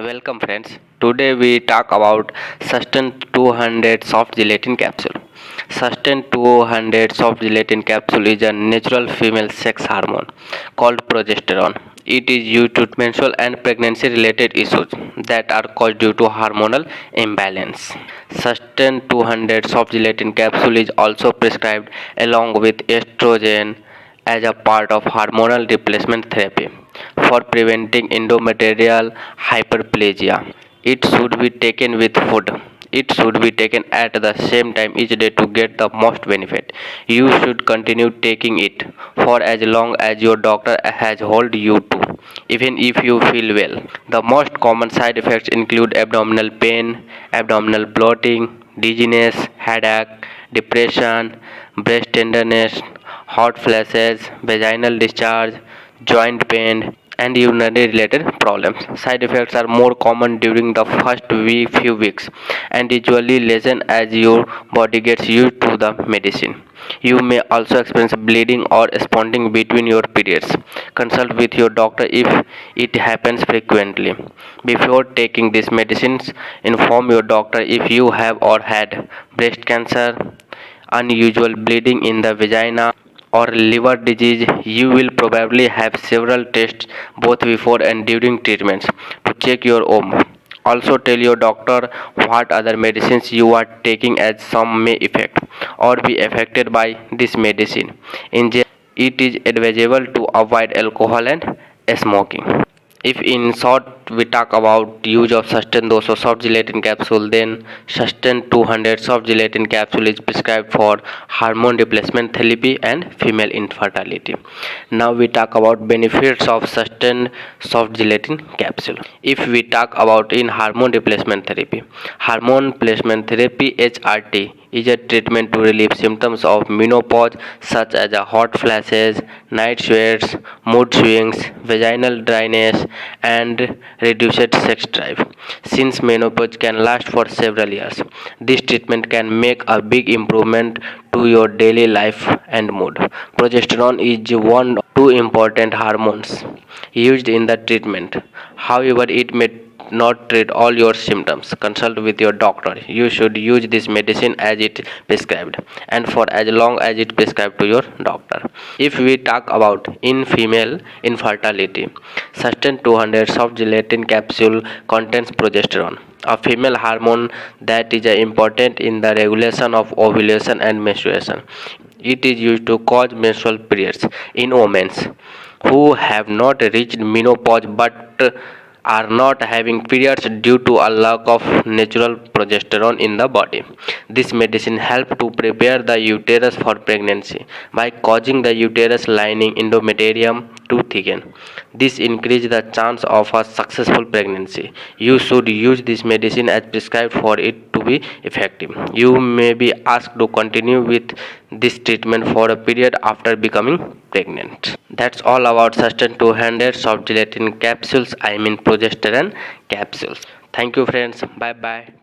Welcome friends. Today we talk about Sustain 200 soft gelatin capsule. Sustain 200 soft gelatin capsule is a natural female sex hormone called progesterone. It is used to menstrual and pregnancy related issues that are caused due to hormonal imbalance. Sustain 200 soft gelatin capsule is also prescribed along with estrogen as a part of hormonal replacement therapy for preventing endometrial hyperplasia. It should be taken with food. It should be taken at the same time each day to get the most benefit. You should continue taking it for as long as your doctor has told you to, even if you feel well. The most common side effects include abdominal pain, abdominal bloating, dizziness, headache, depression, breast tenderness, hot flashes, vaginal discharge, joint pain, and urinary related problems. Side effects are more common during the first few weeks and usually lessen as your body gets used to the medicine. You may also experience bleeding or spotting between your periods. Consult with your doctor if it happens frequently. Before taking these medicines, inform your doctor if you have or had breast cancer, unusual bleeding in the vagina, or liver disease. You will probably have several tests both before and during treatments to check your own. Also tell your doctor what other medicines you are taking as some may affect or be affected by this medicine. In general, it is advisable to avoid alcohol and smoking. If in short we talk about use of Sustain 200 soft gelatin capsule, then Sustain 200 soft gelatin capsule is prescribed for hormone replacement therapy and female infertility. Now we talk about benefits of Sustain soft gelatin capsule. If we talk about in hormone replacement therapy, hormone replacement therapy HRT is a treatment to relieve symptoms of menopause such as hot flashes, night sweats, mood swings, vaginal dryness, and reduced sex drive. Since menopause can last for several years, this treatment can make a big improvement to your daily life and mood. Progesterone is one of two important hormones used in the treatment. However, it may not treat all your symptoms. Consult with your doctor. You should use this medicine as it prescribed and for as long as it prescribed to your doctor. If we talk about in female infertility, Sustain 200 soft gelatin capsule contains progesterone, a female hormone that is important in the regulation of ovulation and menstruation. It is used to cause menstrual periods in women who have not reached menopause but are not having periods due to a lack of natural progesterone in the body. This medicine helps to prepare the uterus for pregnancy by causing the uterus lining endometrium to thicken. This increases the chance of a successful pregnancy. You should use this medicine as prescribed for it to be effective. You may be asked to continue with this treatment for a period after becoming pregnant. That's all about Sustain 200 soft gelatin capsules, I mean progesterone capsules. Thank you friends. Bye bye.